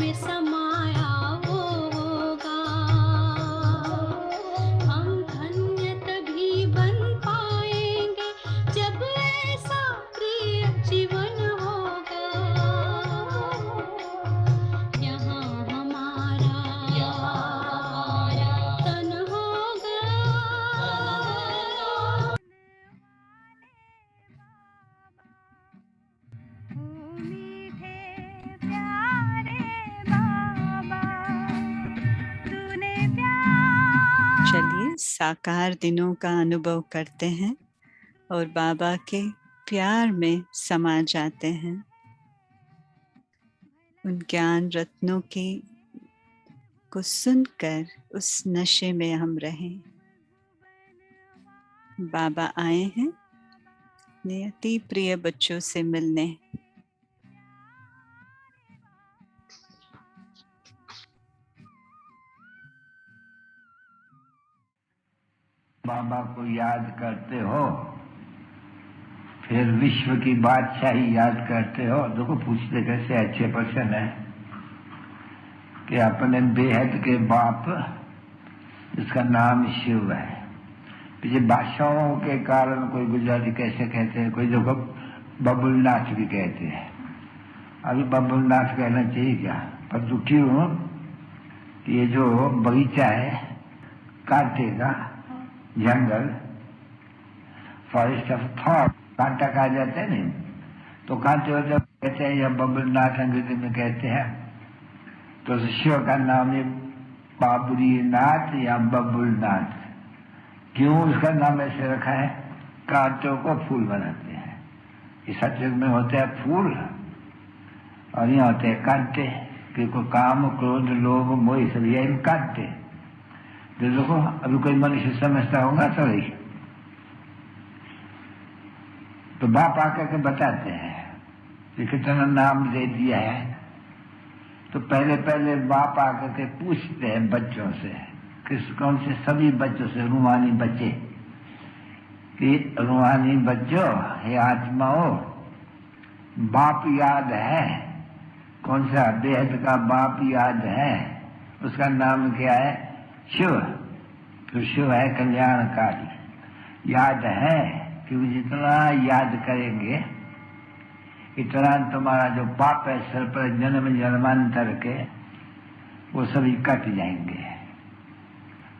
में समाया वो होगा। हम धन्य तभी बन पाएंगे जब ऐसा प्रिय जीवन होगा। यहाँ हमारा तन होगा। चलिए साकार दिनों का अनुभव करते हैं और बाबा के प्यार में समा जाते हैं। उन ज्ञान रत्नों की को सुनकर उस नशे में हम रहें। बाबा आए हैं अपने अति प्रिय बच्चों से मिलने। बाबा को याद करते हो, फिर विश्व की बादशाही याद करते हो। देखो पूछते कैसे अच्छे पर्सन है कि अपने बेहद के बाप, इसका नाम शिव है। ये बादशाहों के कारण कोई गुजराती कैसे कहते हैं, कोई देखो बबुलनाथ भी कहते हैं। अभी बबुलनाथ कहना चाहिए क्या, पर दुखी हूं कि ये जो बगीचा है कांटे का जंगल, फॉरेस्ट ऑफ थॉट, कांटा कहा जाता है नहीं, तो कांटे हो जब कहते हैं या बबुलनाथ अंग्रेजी में कहते हैं, तो शिव का नाम है बाबुरीनाथ या बबुलनाथ। क्यों उसका नाम ऐसे रखा है? कांटों को फूल बनाते हैं। इस सतयुग में होते हैं फूल और यहाँ होते हैं कांटे, क्योंकि काम क्रोध लोभ मोह सब यही कांटे। तो देखो अभी कोई मनुष्य समझता होगा तो नहीं, तो बाप आकर के बताते हैं कि कितना नाम दे दिया है। तो पहले पहले बाप आकर के पूछते हैं बच्चों से, किस कौन से सभी बच्चों से, रूहानी बच्चे, कि रूहानी बच्चों हे आत्माओं, बाप याद है? कौन सा बेहद का बाप याद है? उसका नाम क्या है? शिव। तो शिव है कल्याणकारी। याद है कि जितना याद करेंगे इतना तुम्हारा जो पाप है सर पर जन्म जन्मांतर के, वो सभी कट जाएंगे।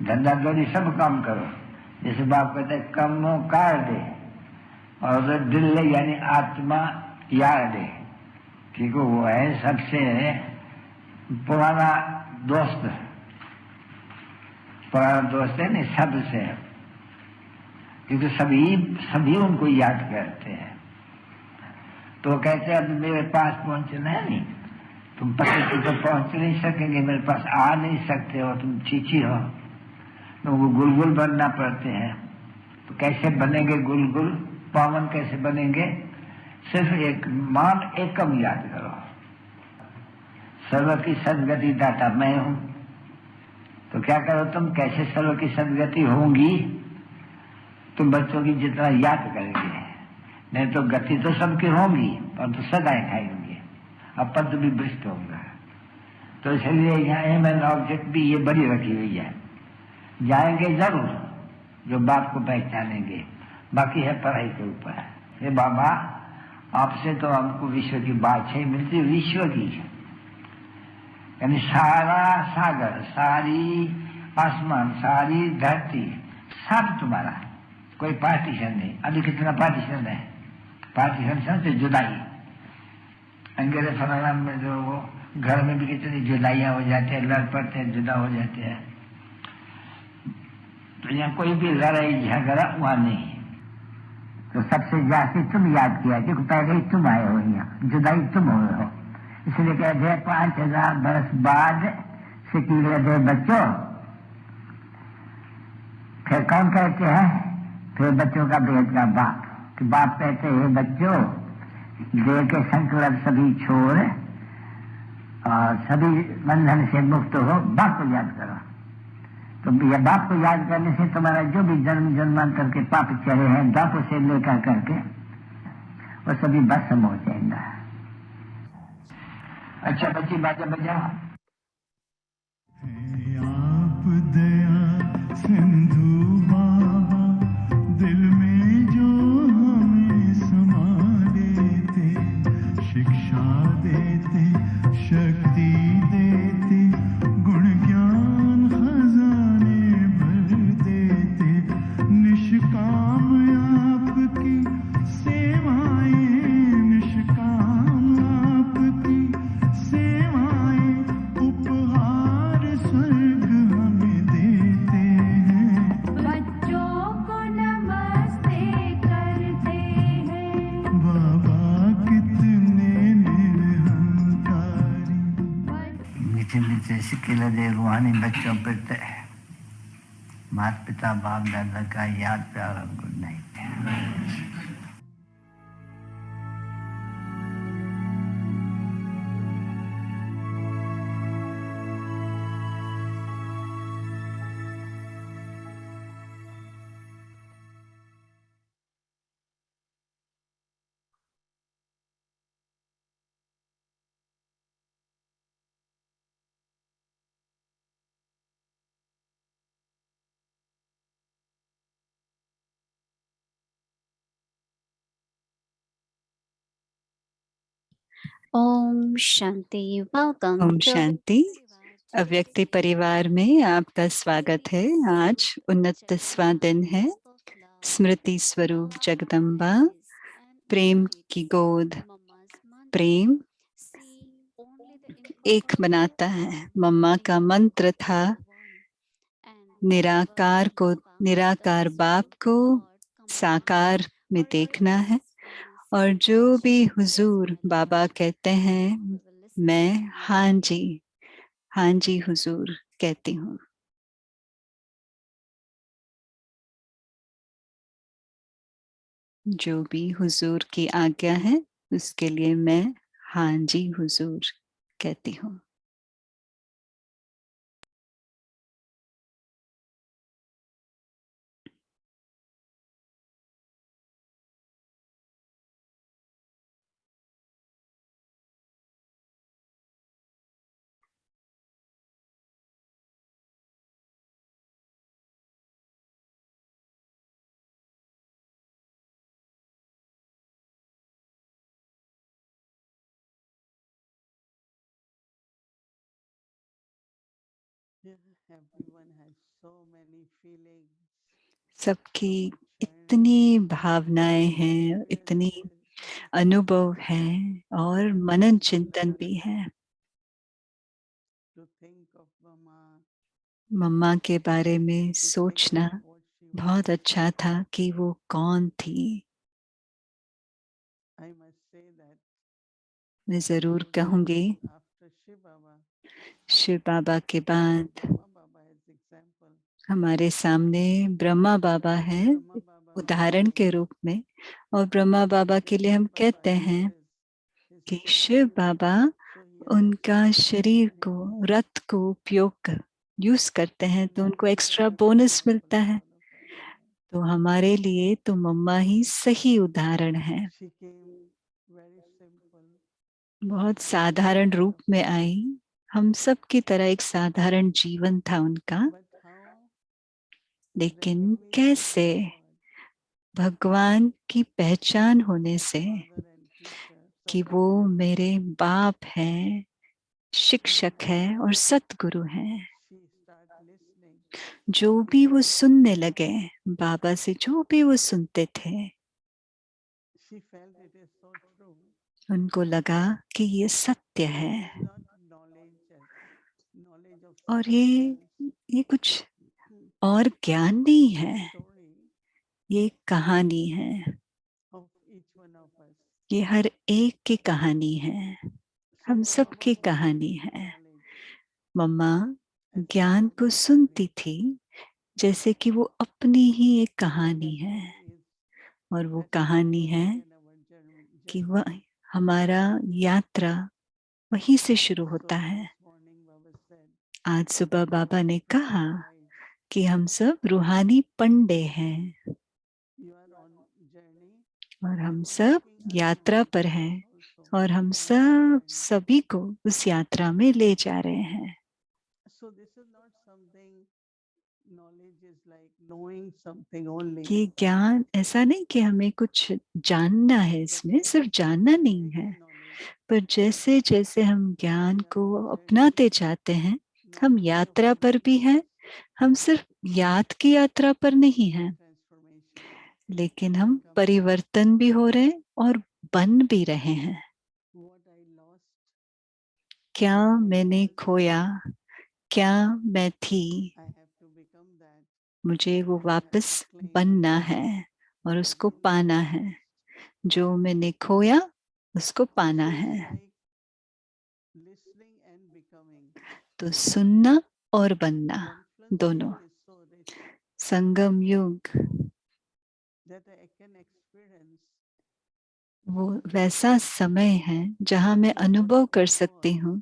धंधा दौड़ी सब काम करो, जैसे बाप कहते हैं कमो कार दे, और दिल यानी आत्मा याद दे, ठीक है। वो है सबसे पुराना दोस्त, पुराना दोस्त है नहीं सबसे, क्योंकि सभी उनको याद करते हैं। तो कहते हैं अब मेरे पास पहुंचना है नहीं, तुम पति तो पहुंच नहीं सकेंगे, मेरे पास आ नहीं सकते हो, तुम चीची हो, तुमको गुलगुल बनना पड़ते हैं। तो कैसे बनेंगे गुलगुल, पावन कैसे बनेंगे? सिर्फ एक मान एकम याद करो, सर्व की सदगति दाता मैं हूं। तो क्या करो तुम, कैसे सर्व की सदगति होंगी? तुम बच्चों की जितना याद करेंगे, नहीं तो गति तो सबकी होगी पर तो सदाएं खाएंगे, अब पद भी भ्रष्ट होगा। तो इसलिए यहाँ एम एंड ऑब्जेक्ट भी ये बड़ी रखी हुई है। जाएंगे जरूर जो बाप को पहचानेंगे, बाकी है पढ़ाई के ऊपर। ये बाबा आपसे तो हमको विश्व की बादशाही मिलती, विश्व की यानी सारा सागर, सारी आसमान, सारी धरती, सब तुम्हारा, कोई पार्टीशन नहीं। अभी कितना पार्टीशन है, पार्टीशन समझते, जुदाई। अंग्रेज फलाना में जो वो घर में भी कितनी जुदाइयां हो जाती है, लड़ पड़ते हैं, जुदा हो जाते हैं। तो यहाँ कोई भी लड़ाई झगड़ा वहां नहीं। तो सबसे ज्यादा तुम याद किया, क्योंकि पहले ही तुम आए हो, यहाँ जुदाई तुम हुए हो। इसलिए कहते हैं 5000 बरस बाद सिकीले दे बच्चों। फिर कौन कहते हैं? फिर बच्चों का बेहद का बाप, कि बाप कहते हैं बच्चों देह के संकल्प सभी छोड़ और सभी बंधन से मुक्त हो, बाप को याद करो। तो यह बाप को याद करने से तुम्हारा जो भी जन्म जन्मांतर के पाप चढ़े हैं, बाप से लेकर करके वो सभी भस्म हो जाएगा। अच्छा बच्ची बाजा बजाओ। आप दया सिंधु बाबा दिल में जो हमें समा देते, शिक्षा देते, शक्ति देते, गुण ज्ञान खजाने भर देते, निष्काम आपकी सेवाएं, निष्काम आपकी सेवाएं, उपहार स्वर्ग हमें देते हैं। बच्चों को नमस्ते करते हैं। बाबा कितने निरहंकारी। मीठे मीठे सिक्के दे रूहानी बच्चों पर माता पिता बाप दादा का याद प्यार और good night. Om Shanti. Welcome Om Shanti. अव्यक्ति परिवार में आपका स्वागत है। आज 29वां दिन है। स्मृति स्वरूप जगदम्बा, प्रेम की गोद। प्रेम एक बनाता है। मम्मा का मंत्र था निराकार को, निराकार बाप को साकार में देखना है, और जो भी हुजूर बाबा कहते हैं मैं हाँ जी हुजूर कहती हूँ। जो भी हुजूर की आज्ञा है उसके लिए मैं हाँ जी हुजूर कहती हूँ। Everyone has so many feelings. सबकी इतनी भावनाएं हैं, इतनी अनुभव हैं और मनन चिंतन भी है। To think of Mama, मम्मा के बारे में to think सोचना of what she बहुत was. अच्छा था कि वो कौन थी। I must say that मैं जरूर today, कहूंगी after Shiv Baba, शिव बाबा के बाद Brahma Baba as example, हमारे सामने ब्रह्मा बाबा है Brahma Baba उदाहरण के रूप में। और ब्रह्मा बाबा के लिए हम Shiv Baba कहते हैं uses his कि body Shiv Baba so he has उनका extra शरीर bonus. को, रथ को उपयोग यूज करते हैं And तो that उनको is extra wonderful bonus example मिलता for है। all of us. तो हमारे लिए तो मम्मा ही सही उदाहरण है। She came very simple, बहुत साधारण रूप में आई। हम सब की तरह एक साधारण जीवन था उनका, but how लेकिन when we कैसे understood भगवान की पहचान होने से father and teacher, कि वो Satguru, मेरे बाप है, शिक्षक है और सतगुरु है। she start listening. जो भी वो सुनने लगे, बाबा से जो भी वो सुनते थे, She felt it is so true. उनको लगा कि ये सत्य It है is not knowledge as knowledge of और something else. ये कुछ और ज्ञान नहीं It is है, story ये एक कहानी है। of each one of us. ये हर एक की कहानी है, So हम when सब Mama की was कहानी listening है। knowledge मम्मा as her ज्ञान own को story, सुनती थी जैसे कि वो अपनी ही एक and कहानी that है। story is और वो that we कहानी should है begin our कि journey. वह हमारा यात्रा वहीं से शुरू So होता है। this morning Baba said, आज सुबह बाबा ने कहा guys, कि हम सब रूहानी पंडे हैं you are on journey और हम and सब walking यात्रा around पर the हैं, world also. और हम सब सभी को उस यात्रा में ले जा रहे हैं। So this is not something, knowledge is like knowing something only. ये ज्ञान ऐसा नहीं कि हमें कुछ जानना है, इसमें सिर्फ जानना नहीं है, पर जैसे जैसे हम ज्ञान को अपनाते जाते हैं, हम यात्रा पर भी हैं। हम सिर्फ याद की यात्रा पर नहीं हैं, लेकिन हम परिवर्तन भी हो रहे हैं और बन भी रहे हैं। क्या मैंने खोया, क्या मैं थी, मुझे वो वापस बनना है और उसको पाना है। जो मैंने खोया उसको पाना है। तो सुनना और बनना दोनों, संगम युग वो वैसा समय है जहां मैं अनुभव कर सकती हूँ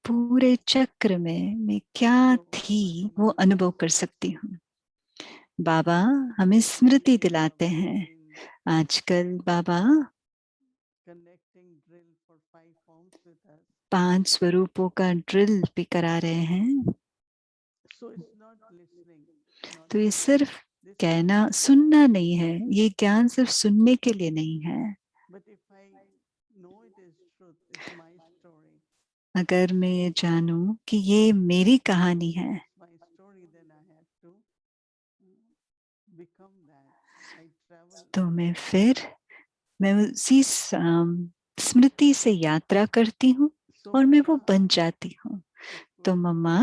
पूरे चक्र में मैं क्या थी, वो अनुभव कर सकती हूँ। बाबा हमें स्मृति दिलाते हैं। आजकल बाबा 5 स्वरूपों का ड्रिल भी करा रहे हैं। तो ये सिर्फ कहना सुनना नहीं है, ये ज्ञान सिर्फ सुनने के लिए नहीं है। अगर मैं ये जानूं कि ये मेरी कहानी है, तो मैं उसी स्मृति से यात्रा करती हूँ और मैं वो बन जाती हूँ। तो मम्मा,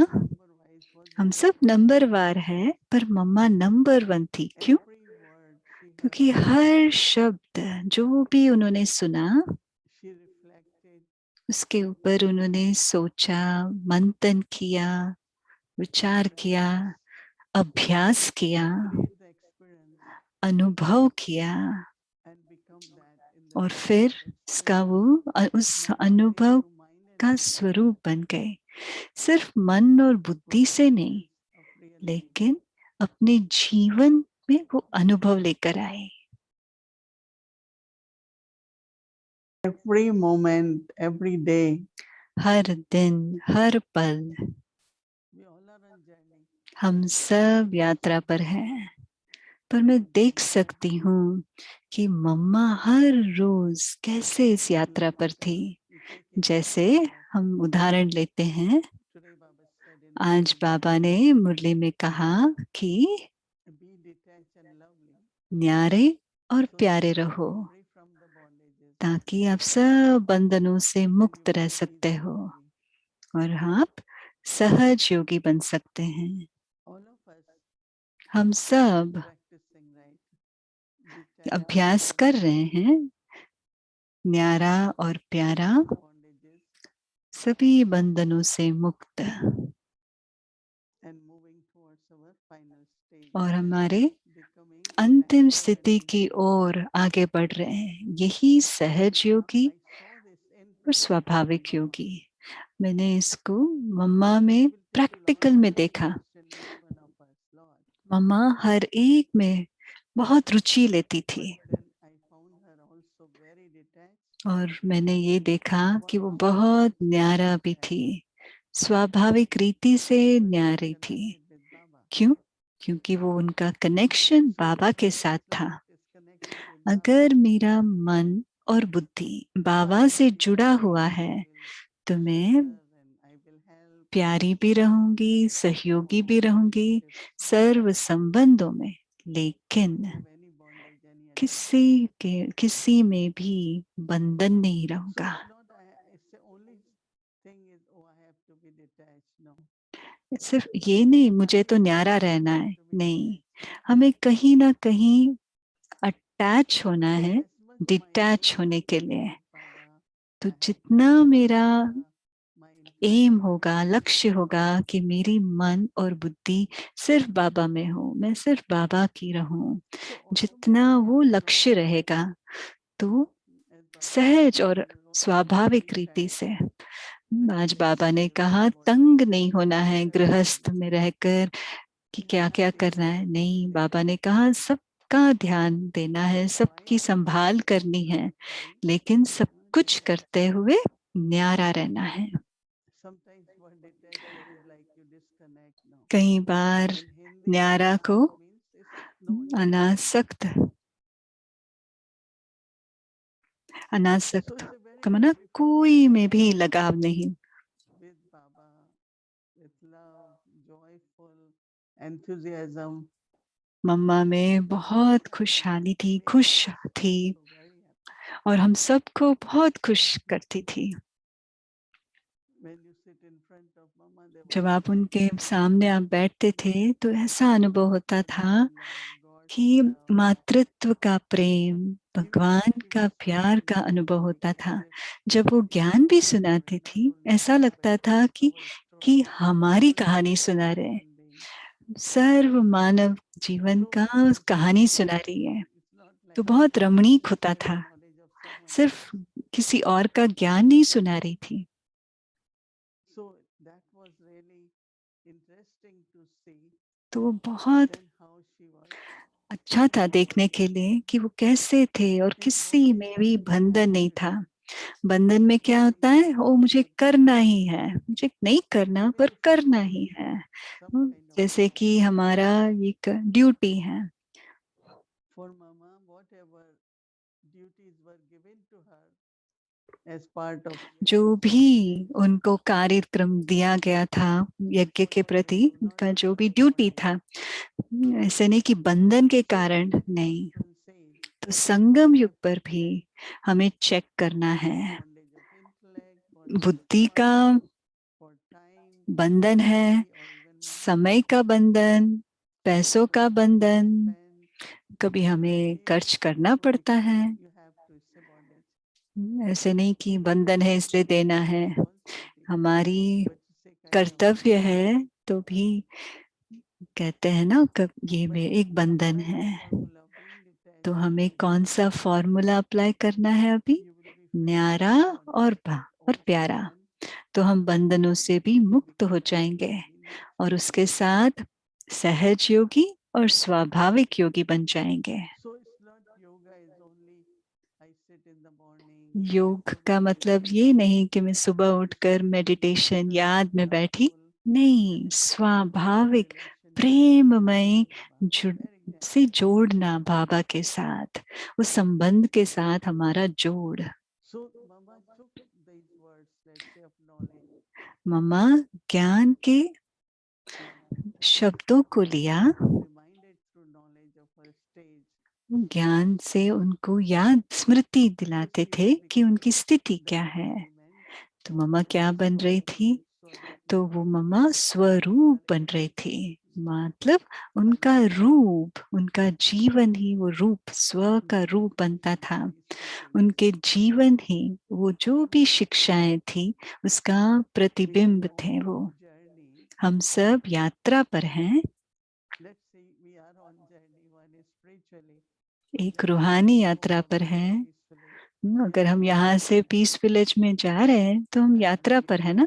हम सब नंबरवार है, पर मम्मा नंबर 1 थी। क्यों? क्योंकि हर शब्द जो भी उन्होंने सुना, उसके ऊपर उन्होंने सोचा, मंथन किया, विचार किया, अभ्यास किया, अनुभव किया, और फिर उसका वो उस अनुभव का स्वरूप बन गए। सिर्फ मन और बुद्धि से नहीं, लेकिन अपने जीवन में वो अनुभव लेकर आए। Every moment, every day, हर दिन, हर पल हम सब यात्रा पर हैं। पर मैं देख सकती हूँ कि मम्मा हर रोज कैसे इस यात्रा पर थी। जैसे हम उदाहरण लेते हैं, आज बाबा ने मुरली में कहा कि न्यारे और प्यारे रहो, ताकि आप सब बंधनों से मुक्त रह सकते हो और आप सहज योगी बन सकते हैं। हम सब अभ्यास कर रहे हैं, न्यारा और प्यारा, सभी बंधनों से मुक्त, और हमारे अंतिम स्थिति की ओर आगे बढ़ रहे हैं। यही सहज योगी और स्वाभाविक योगी। मैंने इसको मम्मा में प्रैक्टिकल में देखा। मम्मा हर एक में बहुत रुचि लेती थी, और मैंने ये देखा कि वो बहुत न्यारा भी थी, स्वाभाविक रीति से न्यारी थी। क्यों? क्योंकि वो उनका कनेक्शन बाबा के साथ था। अगर मेरा मन और बुद्धि बाबा से जुड़ा हुआ है, तो मैं प्यारी भी रहूंगी, सहयोगी भी रहूंगी सर्व संबंधों में, लेकिन किसी में भी बंधन नहीं रहूंगा। सिर्फ ये नहीं मुझे तो न्यारा रहना है, नहीं, हमें कहीं ना कहीं अटैच होना है डिटैच होने के लिए। तो जितना मेरा एम होगा, लक्ष्य होगा कि मेरी मन और बुद्धि सिर्फ बाबा में हो, मैं सिर्फ बाबा की रहूं, जितना वो लक्ष्य रहेगा, तो सहज और स्वाभाविक रीति से, आज बाबा ने कहा तंग नहीं होना है गृहस्थ में रहकर कि क्या क्या करना है। नहीं, बाबा ने कहा सब सबका ध्यान देना है, सबकी संभाल करनी है, लेकिन सब कुछ करते हुए न्यारा रहना है। Sometimes one detachment is like you disconnect now. कई बार In Hindi, न्यारा को anasakt means it's no interest. अनासक्त, So अनासक्त it's a very का माना beautiful कोई में भी connection लगाव नहीं। with Baba, with love, joyful enthusiasm. मम्मा में बहुत खुशहाली थी, खुश थी So very happy. और हम सबको बहुत खुश करती थी। When you sit in front of Mama, there was जब a आप उनके feeling सामने आप बैठते थे तो ऐसा अनुभव होता था God's कि love. मातृत्व का प्रेम, Even भगवान if she का was प्यार speaking का in अनुभव Hindi, होता था। as if जब वो she ज्ञान भी was सुनाती not थी, only ऐसा our लगता friend, था but our कि story, हमारी story कहानी of सुना all रहे, human beings. सर्व मानव जीवन So का it's कहानी very सुना रही है। beautiful. It's not तो like बहुत रमणीक just होता sharing था, knowledge of someone सिर्फ else. किसी और का ज्ञान नहीं सुना रही थी। So that was really interesting to see. तो वो बहुत Then how she was. अच्छा था देखने के लिए कि वो कैसे थे और In किसी bondage में there भी is बंधन नहीं था। freedom. बंधन में क्या होता है, वो मुझे करना ही है, मुझे नहीं करना Even पर if it करना is ही है। some kind of जैसे job. कि हमारा एक ड्यूटी है, For Mama, whatever duties were given to her as part of जो भी उनको कार्यक्रम दिया गया था यज्ञ के प्रति, उनका जो भी ड्यूटी था, ऐसे नहीं कि बंधन के कारण नहीं। तो संगम युग पर भी हमें चेक करना है। बुद्धि का बंधन है, समय का बंधन, पैसों का बंधन, कभी हमें खर्च करना पड़ता है। ऐसे नहीं कि बंधन है इसलिए देना है, हमारी कर्तव्य है तो भी कहते हैं ना, कब ये में एक बंधन है। तो हमें कौन सा फॉर्मूला अप्लाई करना है अभी, न्यारा और प्यारा। तो हम बंधनों से भी मुक्त हो जाएंगे और उसके साथ सहज योगी और स्वाभाविक योगी बन जाएंगे। योग का मतलब ये नहीं कि मैं सुबह उठकर मेडिटेशन याद में बैठी, नहीं, स्वाभाविक प्रेममय से जोड़ना बाबा के साथ, उस संबंध के साथ हमारा जोड़। मम्मा ज्ञान के शब्दों को लिया, ज्ञान से उनको याद स्मृति दिलाते थे कि उनकी स्थिति क्या है। तो मम्मा क्या बन रही थी, तो वो मम्मा स्वरूप बन रही थी, मतलब उनका रूप, उनका जीवन ही वो रूप, स्व का रूप बनता था। उनके जीवन ही वो जो भी शिक्षाएं थी उसका प्रतिबिंब थे वो। हम सब यात्रा पर हैं, एक रूहानी यात्रा पर हैं। अगर हम यहाँ से पीस विलेज में जा रहे हैं तो हम यात्रा पर है ना,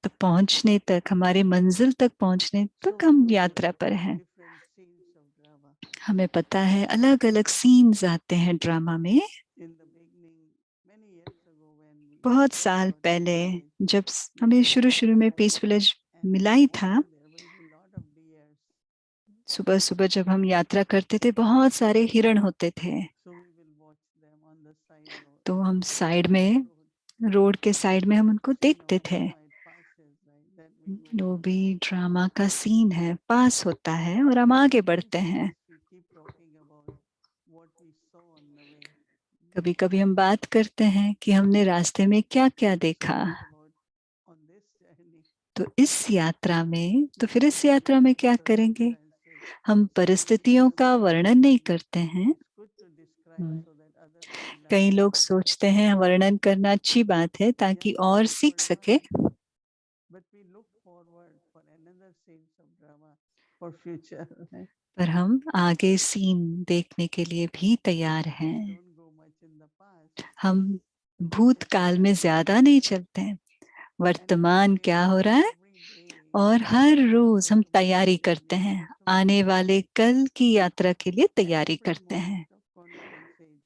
तो पहुंचने तक, हमारे मंजिल तक पहुंचने तक हम यात्रा पर हैं। हमें पता है अलग अलग सीन्स आते हैं ड्रामा में। बहुत साल पहले जब हमें शुरू शुरू में पीस विलेज मिला ही था, सुबह सुबह जब हम यात्रा करते थे बहुत सारे हिरण होते थे। तो हम साइड में, रोड के साइड में हम उनको देखते थे। वो भी ड्रामा का सीन है, पास होता है और हम आगे बढ़ते हैं। कभी कभी हम बात करते हैं कि हमने रास्ते में क्या क्या देखा। तो इस यात्रा में, तो फिर इस यात्रा में क्या करेंगे, हम परिस्थितियों का वर्णन नहीं करते हैं। कई लोग सोचते हैं वर्णन करना अच्छी बात है ताकि और सीख सके, पर हम आगे सीन देखने के लिए भी तैयार हैं। हम भूतकाल में ज्यादा नहीं चलते हैं, वर्तमान क्या हो रहा है और हर रोज हम तैयारी करते हैं। आने वाले कल की यात्रा के लिए तैयारी every करते हैं। moment of conferences,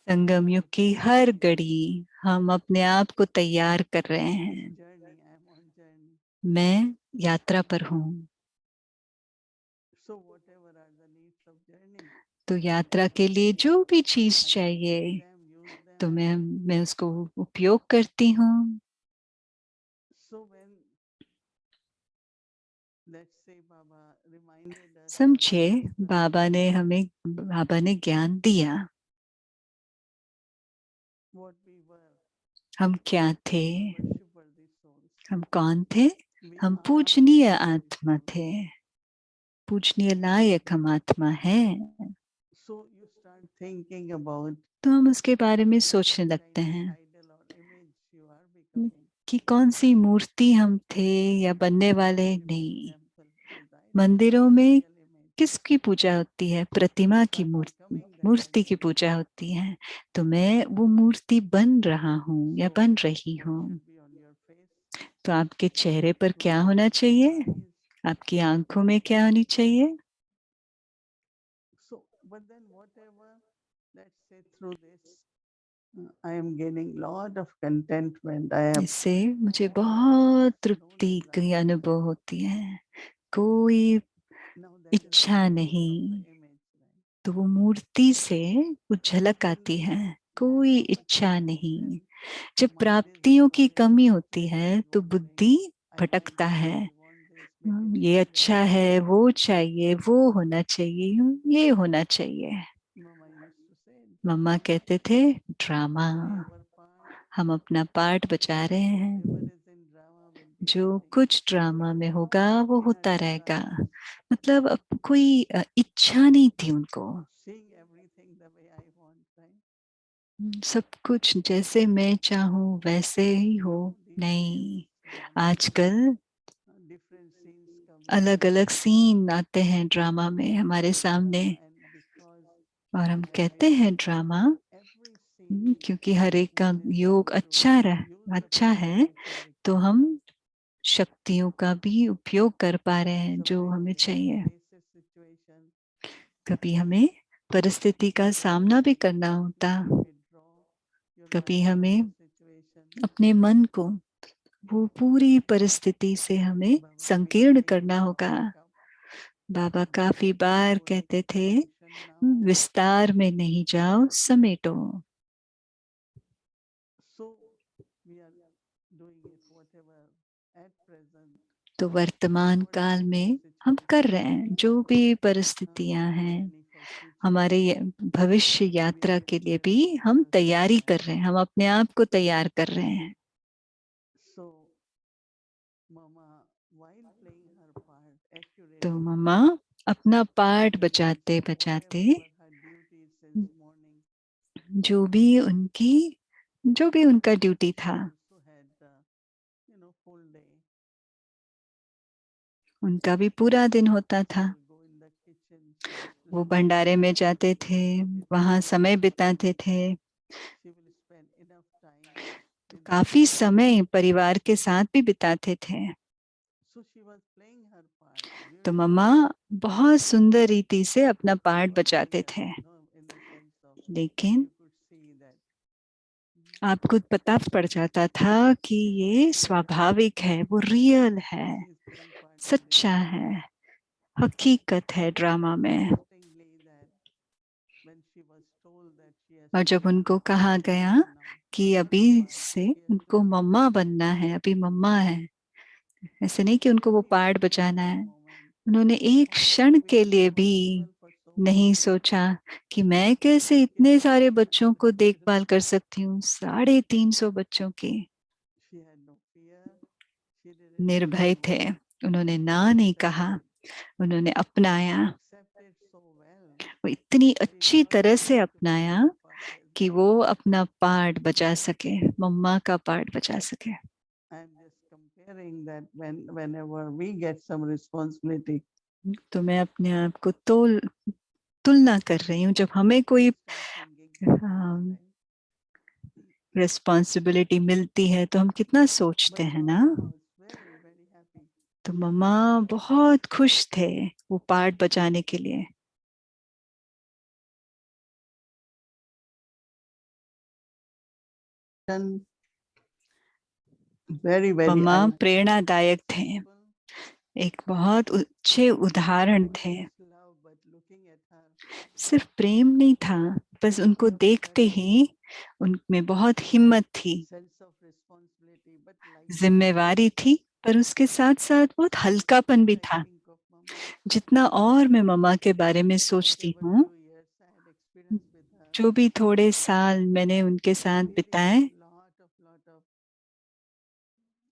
संगम युग की हर घड़ी हम अपने आप को तैयार कर रहे हैं। journey, I am on journey. मैं यात्रा पर हूँ। So whatever are the needs of journey, तो यात्रा के लिए जो भी चीज I चाहिए take them, use them. तो मैं उसको उपयोग करती हूँ। So when, let's say, Baba reminded us समझे, about बाबा ने ज्ञान दिया। what we were, हम क्या थे, worshipworthy souls. हम कौन थे? We हम are पूजनीय worshipworthy आत्मा souls. थे, पूजनीय लायक हम आत्मा हैं। So you start thinking about तो हम उसके बारे में सोचने what लगते kind of हैं idol or image you are becoming. कि कौन सी मूर्ति हम थे या बनने वाले Worship in नहीं। temple, because idol मंदिरों is में real image. किसकी पूजा होती है? प्रतिमा की I'm मूर्ति, becoming that मूर्ति की idol. पूजा होती है। तो मैं वो मूर्ति बन रहा हूँ या So बन रही what हूँ। should be on your face? तो आपके चेहरे पर क्या What होना should be चाहिए? eyes? आपकी आंखों में क्या होनी चाहिए? So, but then whatever, let's say through this, I am gaining lot of contentment. I have इससे मुझे बहुत no तृप्ति की desire. अनुभव होती है, कोई Now that is the इच्छा beauty of नहीं। the image, right? तो वो मूर्ति से वो झलक When आती we है, have कोई lack of इच्छा achievement, नहीं। then जब mind is प्राप्तियों की कमी wandering, होती mind है is तो wandering. बुद्धि I want भटकता this, है। I want this, maybe ये this is अच्छा achieved. है, वो चाहिए, वो होना चाहिए, ये होना चाहिए। Mama used to say, mamma drama, कहते थे ड्रामा। play our part. हम अपना पार्ट बजा रहे Whatever हैं, is in drama will be जो happening. कुछ ड्रामा में होगा वो Inner होता रहेगा। desires, मतलब अब कोई इच्छा नहीं थी उनको। seeing everything the way I want, right? सब कुछ जैसे मैं चाहूँ वैसे ही हो। Now these नहीं, days, आजकल different scenes coming. अलग अलग सीन आते हैं ड्रामा में हमारे सामने, And because और हम the कहते idol हैं is ड्रामा every scene क्योंकि हर एक का which is योग good to अच्छा use the अच्छा power है, which is तो required. हम शक्तियों का भी उपयोग कर पा रहे हैं So जो when हमें we चाहिए। face a situation, कभी हमें परिस्थिति का सामना भी करना होता, let me withdraw your कभी mind from हमें the situation. अपने मन को वो पूरी परिस्थिति से हमें Baba संकीर्ण many times करना used to होगा। wake up. बाबा काफी बार Go into कहते थे, explanation now. विस्तार में नहीं जाओ, समेटो। So we are doing it whatever at present. तो वर्तमान काल में हम कर रहे हैं जो भी परिस्थितियां हैं, हमारे भविष्य यात्रा के लिए भी हम तैयारी कर रहे हैं, हम अपने आप को तैयार कर रहे हैं। So, Mama, while playing her part accurately, तो मम्मा अपना पार्ट बचाते so बचाते, whatever were her duties since morning, जो भी उनका ड्यूटी था, also had full day. उनका भी पूरा दिन होता She था। will go in the kitchen. She used to वो spend भंडारे में enough जाते time थे, with वहां family. समय बिताते थे। She will spend enough time तो with the काफी family. समय परिवार के साथ भी बिताते थे। So she was playing her part तो beautifully. मम्मा बहुत सुंदर रीति से अपना पार्ट But बजाते थे, in the sense of, लेकिन you could see that आपको पता पड़ जाता था कि ये स्वाभाविक है, वो रियल है, she is playing part in this सच्चा drama. है, हकीकत है ड्रामा में। Interestingly, that when she was told that she has और to जब उनको become कहा mother गया now, कि अभी Mama, से she has to उनको become मम्मा mother. बनना है, अभी मम्मा है, ऐसे नहीं कि She उनको वो didn't पार्ट even think बजाना for a है। moment, उन्होंने एक how can क्षण I be के लिए भी responsible for so नहीं many children? सोचा कि मैं कैसे इतने सारे बच्चों को देखभाल कर सकती हूँ, 350 बच्चों की। She had no fear. She didn't say निर्भय no. थे, उन्होंने She ना नहीं कहा, accepted. उन्होंने She अपनाया। accepted so well. वो इतनी She अच्छी got तरह से ready to play अपनाया her part as कि mother. वो अपना पार्ट बजा सके, मम्मा का पार्ट बजा सके। I'm just comparing that whenever we get some responsibility, तो मैं अपने आप को तुलना कर रही हूँ, जब हमें कोई we start thinking for others, right? Responsibility मिलती है तो हम कितना सोचते But हैं ना। Mama was very, very happy. तो मम्मा बहुत खुश थे, वो पार्ट बजाने के लिए। very, very मम्मा ideal. प्रेरणादायक थे, एक बहुत अच्छे उदाहरण Not थे। just love, but looking at her, सिर्फ प्रेम नहीं था, बस उनको देखते ही उनमें बहुत हिम्मत थी, sense of responsibility, but lightness. जिम्मेवारी थी, पर उसके साथ साथ बहुत हल्कापन भी I था। think of Mama, जितना और मैं मम्मा के बारे में सोचती whatever हूँ, few years I had experience with her, जो भी थोड़े साल मैंने उनके साथ really बिताए, lot of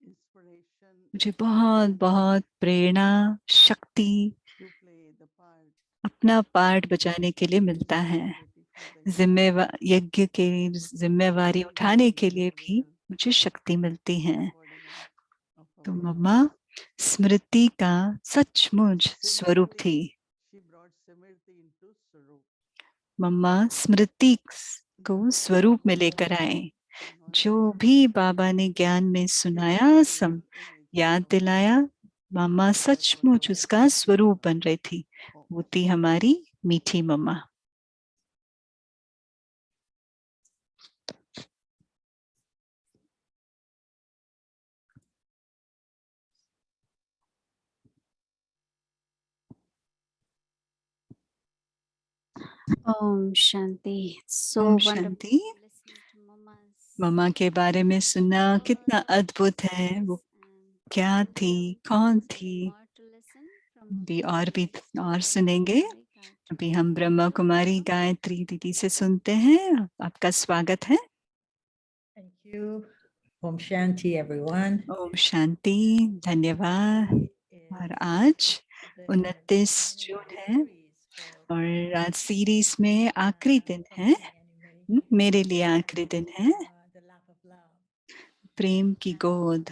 inspiration मुझे बहुत बहुत प्रेरणा, शक्ति, to play the part, अपना पार्ट बजाने के लिए मिलता है। responsibility for the यज्ञ की जिम्मेवारी उठाने के लिए भी मुझे शक्ति मिलती है। embodiment of तो our मम्मा स्मृति का सचमुच स्वरूप थी। she brought Simriti into Swarup. मम्मा स्मृति को स्वरूप में लेकर आए। जो भी बाबा ने ज्ञान में सुनाया, याद दिलाया, मम्मा सचमुच उसका स्वरूप बन रही थी। वो थी हमारी मीठी मम्मा। Om Shanti. So Om wonderful Shanti. listening to Mama's मम्मा के बारे में सुनना कितना अद्भुत है। वो क्या थी, कौन थी। भी और सुनेंगे। अभी हम ब्रह्मा कुमारी गायत्री दीदी से सुनते हैं। आपका स्वागत है। Thank you. Om Shanti, everyone. Om Shanti, धन्यवाद। और आज 29 जून है और आज सीरीज में आखिरी दिन है। मेरे लिए आखिरी दिन है। प्रेम की गोद।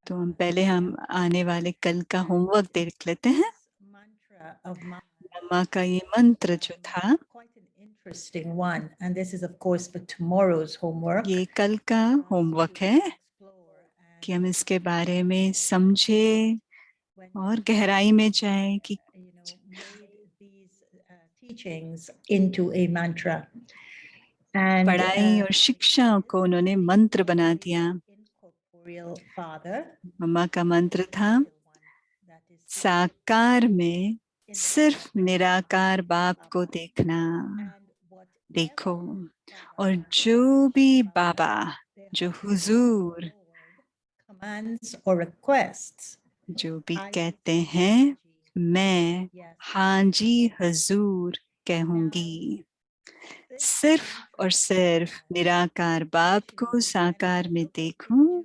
तो हम आने वाले कल का होमवर्क देख लेते हैं। मम्मा का ये मंत्र जो था, quite an interesting one, and this is of course for tomorrow's homework. ये कल का होमवर्क है कि हम इसके बारे में समझे और गहराई में जाएं कि made these teachings into a mantra. And पढ़ाई और शिक्षा को उन्होंने मंत्र बना दिया। incorporeal father, मम्मा का मंत्र था, साकार में सिर्फ निराकार बाप को देखना, देखो। और जो भी बाबा, जो हुजूर, commands or requests, जो भी कहते हैं, मैं हाँ जी हजूर कहूंगी। सिर्फ और सिर्फ निराकार बाप को साकार में देखूं,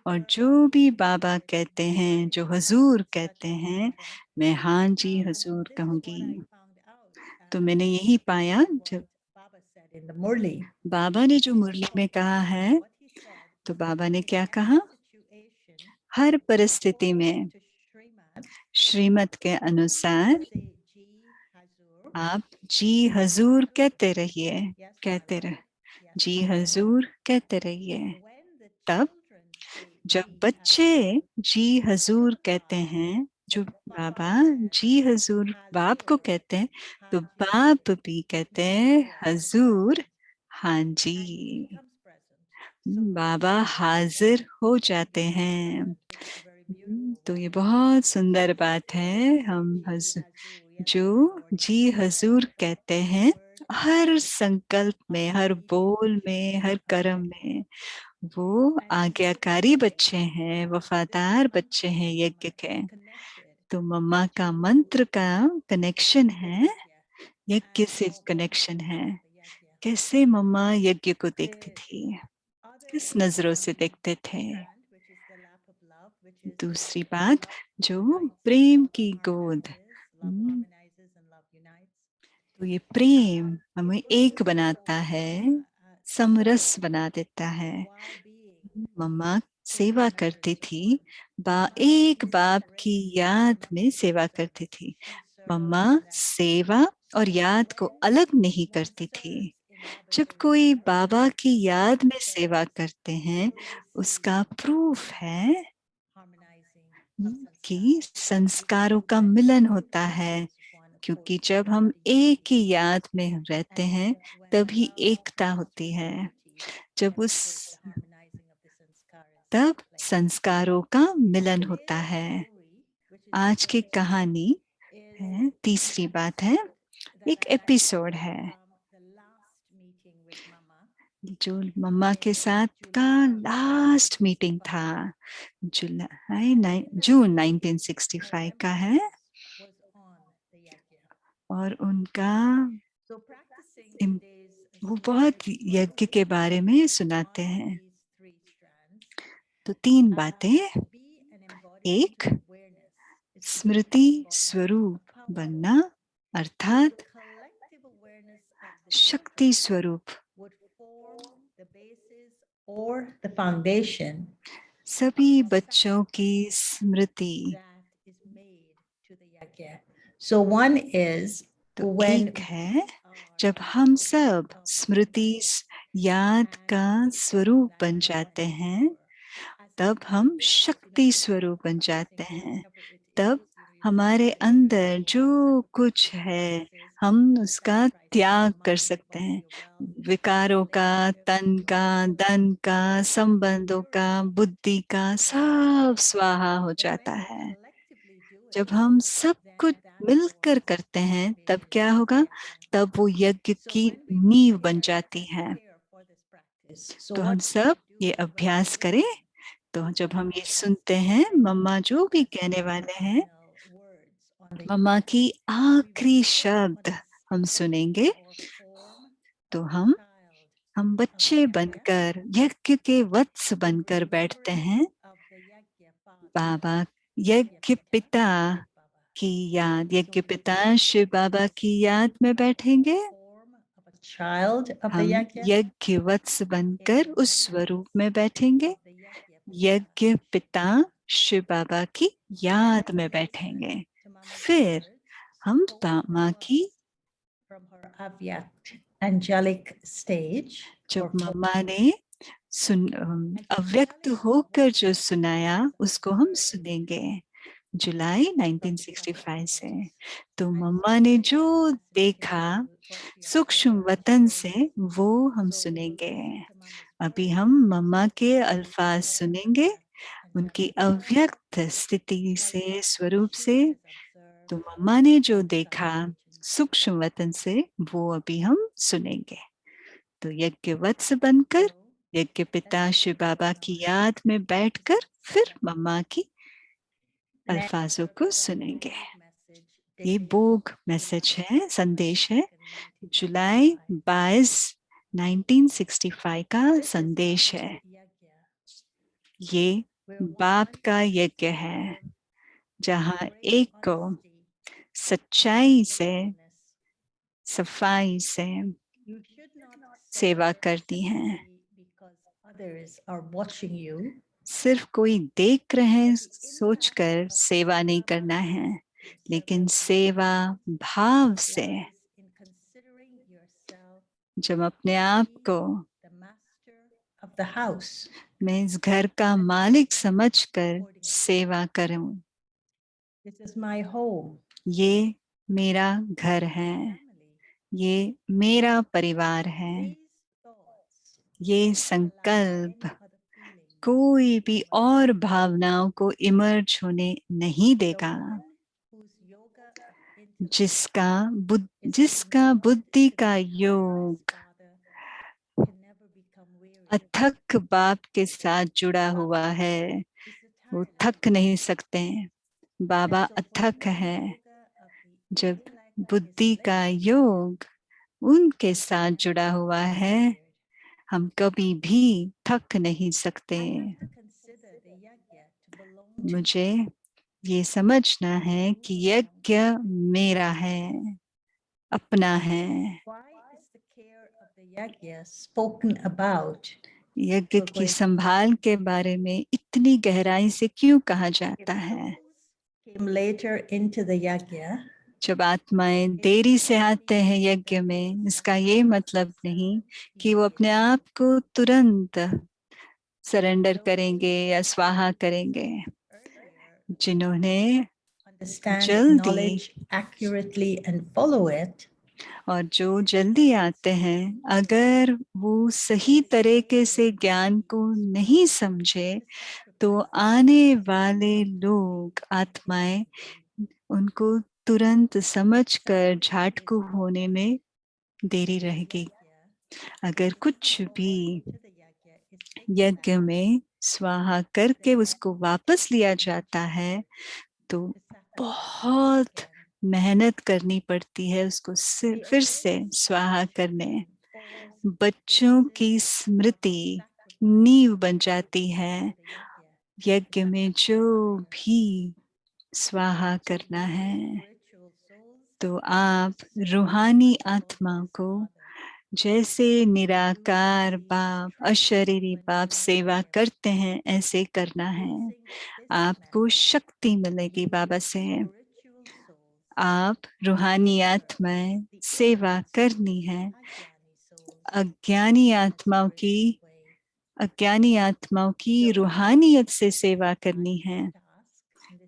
और जो भी बाबा कहते हैं, जो हजूर कहते हैं, मैं हाँ जी हजूर कहूंगी। तो मैंने यही पाया जब बाबा ने जो मुरली में कहा है, तो बाबा ने क्या कहा, हर परिस्थिति में श्रीमत के अनुसार आप जी हजूर कहते रहिए, कहते रहे, जी हजूर कहते रहिए। तब जब बच्चे जी हजूर कहते हैं, जो बाबा जी हजूर बाप को कहते हैं, तो बाप भी कहते हैं हजूर हाँ जी। बाबा हाजिर हो जाते हैं। तो ये बहुत सुंदर बात है। हम जो जी हजूर कहते हैं, हर संकल्प में, हर बोल में, हर कर्म में, वो आज्ञाकारी बच्चे हैं, वफादार बच्चे हैं यज्ञ के। तो मम्मा का मंत्र का कनेक्शन है, यज्ञ से कनेक्शन है। कैसे मम्मा यज्ञ को देखती थी, किस नजरों से देखते थे। दूसरी बात, जो प्रेम की गोद, तो ये प्रेम हमें एक बनाता है, समरस बना देता है। मम्मा सेवा करती थी, एक बाप की याद में सेवा करती थी। मम्मा सेवा और याद को अलग नहीं करती थी। जब कोई बाबा की याद में सेवा करते हैं, उसका प्रूफ है कि संस्कारों का मिलन होता है, क्योंकि जब हम एक ही याद में रहते हैं तभी एकता होती है। जब उस तब संस्कारों का मिलन होता है। आज की कहानी है, तीसरी बात है, एक एपिसोड है जो मम्मा के साथ का लास्ट मीटिंग था, जून 1965 का है। और उनका वो बहुत यज्ञ के बारे में सुनाते हैं। तो 3 बातें, एक, स्मृति स्वरूप बनना, अर्थात शक्ति स्वरूप। or the foundation सभी बच्चों की स्मृति। that is made to the yajna. So one is तो when एक है, जब हम सब स्मृति याद का स्वरूप बन जाते हैं, तब हम शक्ति स्वरूप बन जाते हैं। तब हमारे अंदर जो कुछ है हम उसका त्याग कर सकते हैं। विकारों का, तन का, धन का, संबंधों का, बुद्धि का, सब स्वाहा हो जाता है। जब हम सब कुछ मिलकर करते हैं तब क्या होगा? तब वो यज्ञ की नींव बन जाती है। तो हम सब ये अभ्यास करें। तो जब हम ये सुनते हैं, मम्मा जो भी कहने वाले हैं, मम्मा की आखिरी शब्द हम सुनेंगे, तो हम बच्चे बनकर, यज्ञ के वत्स बनकर बैठते हैं। बाबा यज्ञ पिता की याद, यज्ञ पिता शिव बाबा की याद में बैठेंगे। हम यज्ञ वत्स बनकर उस स्वरूप में बैठेंगे। यज्ञ पिता शिव बाबा की याद में बैठेंगे। फिर हम माँ की, angelic stage, जब मम्मा ने अव्यक्त होकर जो सुनाया उसको हम सुनेंगे जुलाई 1965 से। तो मम्मा ने जो देखा सूक्ष्म वतन से वो हम सुनेंगे। अभी हम मम्मा के अल्फाज सुनेंगे, उनकी अव्यक्त स्थिति से, स्वरूप से। तो मम्मा ने जो देखा सूक्ष्म वतन से वो अभी हम सुनेंगे। तो यज्ञ वत्स बनकर, यज्ञ पिता शिव बाबा की याद में बैठकर फिर मम्मा की अल्फाजों को सुनेंगे। ये बोग मैसेज है, संदेश है, जुलाई 22, 1965 का संदेश है। ये बाप का यज्ञ है, जहाँ एक को सच्चाई से, सफाई से सेवा करती है। सिर्फ कोई देख रहे हैं सोचकर सेवा नहीं करना है, लेकिन सेवा भाव से। जब अपने आप को मैं इस घर का मालिक समझकर सेवा करूं, ये मेरा घर है, ये मेरा परिवार है। ये संकल्प कोई भी और भावनाओं को इमर्ज होने नहीं देगा। जिसका बुद्धि का योग अथक बाप के साथ जुड़ा हुआ है, वो थक नहीं सकते। बाबा अथक है। जब बुद्धि का योग उनके साथ जुड़ा हुआ है, हम कभी भी थक नहीं सकते। मुझे ये समझना है कि यज्ञ मेरा है, अपना है। यज्ञ की संभाल के बारे में इतनी गहराई से क्यों कहा जाता है? जब आत्माएं देरी से आते हैं यज्ञ में, इसका ये मतलब नहीं कि वो अपने आप को तुरंत सरेंडर करेंगे या स्वाहा करेंगे। जिन्होंने understand जल्दी knowledge accurately and follow it, और जो जल्दी आते हैं, अगर वो सही तरीके से ज्ञान को नहीं समझे तो आने वाले लोग आत्माएं उनको तुरंत समझकर झाटकू होने में देरी रहेगी। अगर कुछ भी यज्ञ में स्वाहा करके उसको वापस लिया जाता है तो बहुत मेहनत करनी पड़ती है उसको फिर से स्वाहा करने। बच्चों की स्मृति नींव बन जाती है यज्ञ में जो भी स्वाहा करना है। तो आप रूहानी आत्मा को जैसे निराकार बाप, अशरीरी बाप सेवा करते हैं ऐसे करना है। आपको शक्ति मिलेगी बाबा से। आप रूहानी आत्माएं सेवा करनी है। अज्ञानी आत्माओं की रूहानियत से सेवा करनी है।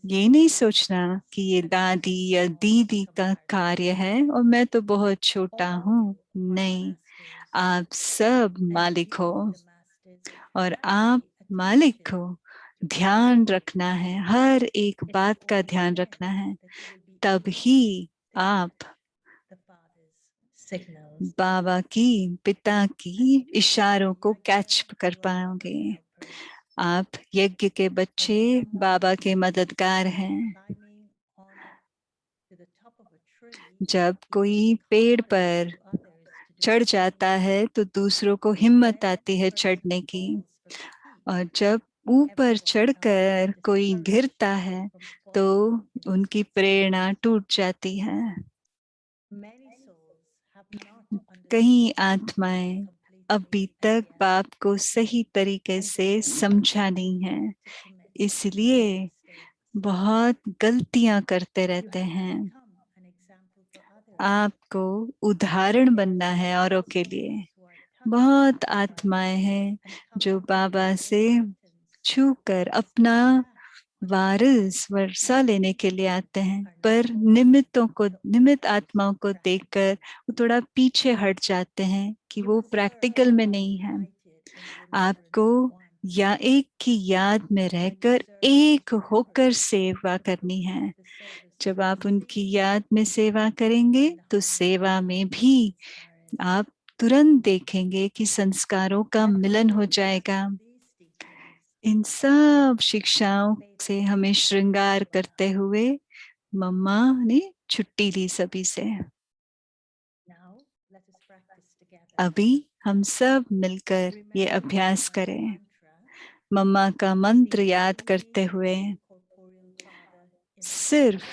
ये नहीं सोचना कि ये दादी या दीदी का कार्य है और मैं तो बहुत छोटा हूँ। नहीं, आप सब मालिक हो और आप मालिक हो। ध्यान रखना है, हर एक बात का ध्यान रखना है, तब ही आप बाबा की, पिता की इशारों को कैच कर पाओगे। आप यज्ञ के बच्चे बाबा के मददगार हैं। जब कोई पेड़ पर चढ़ जाता है तो दूसरों को हिम्मत आती है चढ़ने की, और जब ऊपर चढ़कर कोई गिरता है तो उनकी प्रेरणा टूट जाती है। कई आत्माएं अभी तक बाप को सही तरीके से समझा नहीं है, इसलिए बहुत गलतियां करते रहते हैं। आपको उदाहरण बनना है औरों के लिए। बहुत आत्माएं हैं जो बाबा से छूकर अपना वारिस वर्षा लेने के लिए आते हैं, पर निमित्त आत्माओं को देखकर वो थोड़ा पीछे हट जाते हैं कि वो प्रैक्टिकल में नहीं है। आपको या एक की याद में रहकर एक होकर सेवा करनी है। जब आप उनकी याद में सेवा करेंगे तो सेवा में भी आप तुरंत देखेंगे कि संस्कारों का मिलन हो जाएगा। इन सब शिक्षाओं से हमें श्रृंगार करते हुए मम्मा ने छुट्टी ली सभी से। अभी हम सब मिलकर ये अभ्यास करें। मम्मा का मंत्र याद करते हुए सिर्फ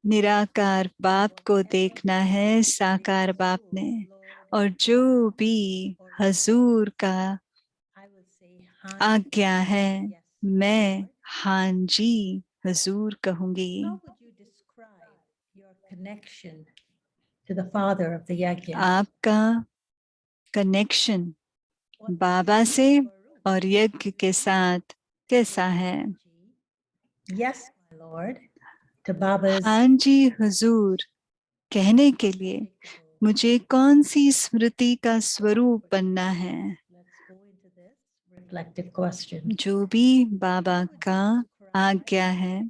निराकार बाप को देखना है साकार बाप ने, और जो भी हजूर का आज्ञा है मैं हाँ जी हजूर कहूंगी। आपका कनेक्शन बाबा से और यज्ञ के साथ कैसा है? Yes, my Lord. To Baba's हाँ जी हुजूर कहने के लिए मुझे कौन सी स्मृति का स्वरूप बनना है? reflective question. जो भी बाबा का आज्ञा है,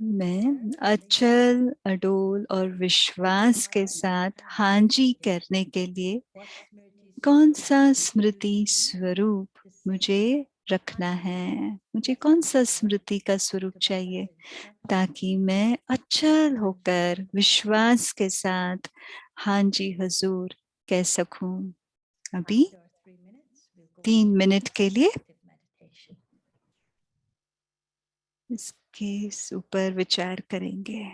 मैं अचल, अडोल और विश्वास के साथ हाँ जी करने के लिए कौन सा स्मृति स्वरूप मुझे रखना है? मुझे कौन सा स्मृति का स्वरूप चाहिए ताकि मैं अचल होकर विश्वास के साथ हाँ जी हजूर कह सकूं। अभी 3 मिनट के लिए इसके ऊपर विचार करेंगे।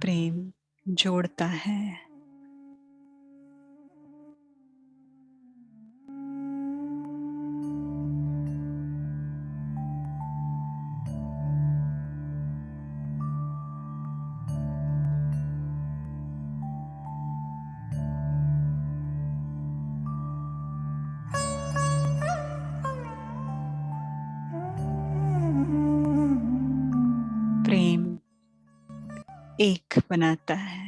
प्रेम जोड़ता है। प्रेम एक बनाता है।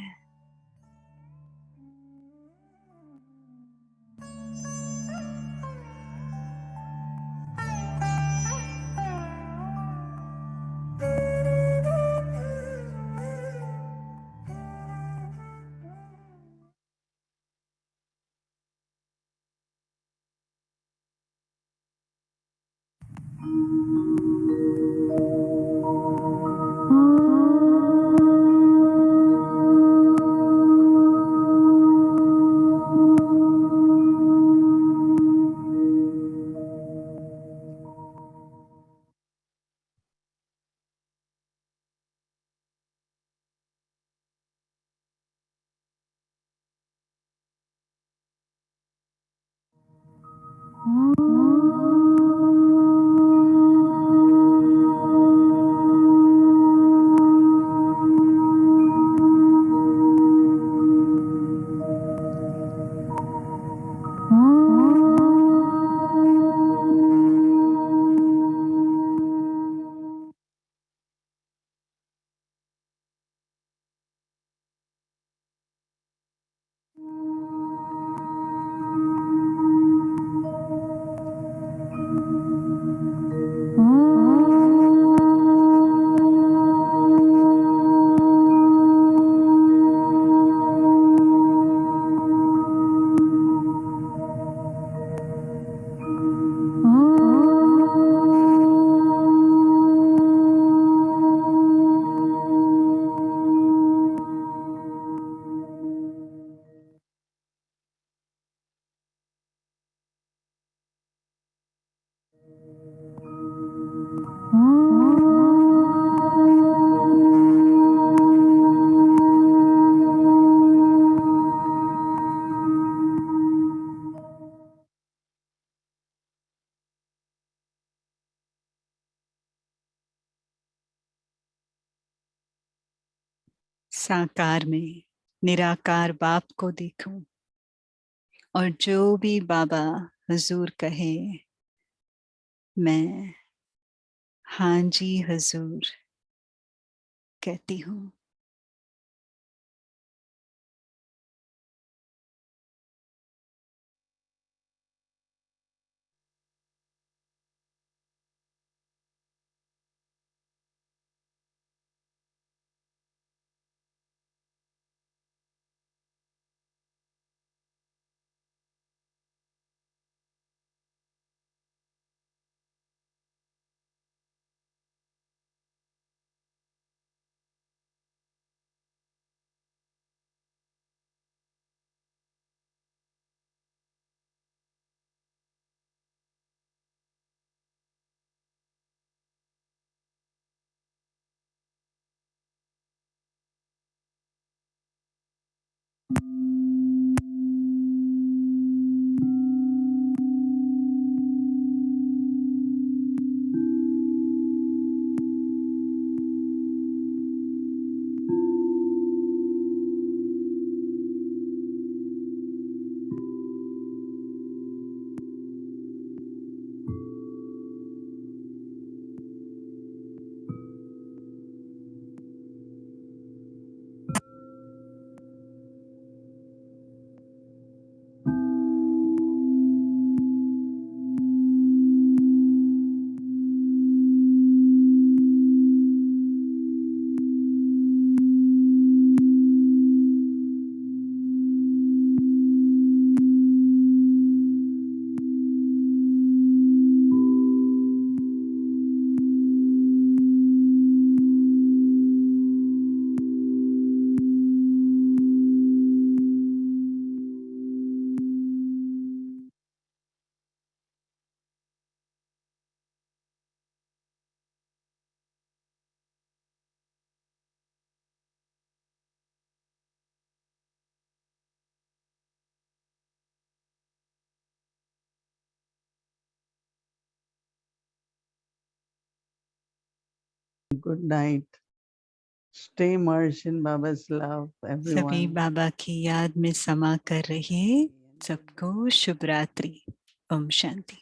साकार में निराकार बाप को देखूं और जो भी बाबा हुजूर कहे मैं हाँ जी हुजूर कहती हूँ। good night. Stay immersed in Baba's love, सभी everyone. बाबा की याद में समा कर रहिए। सबको शुभ रात्रि। ओम शांति।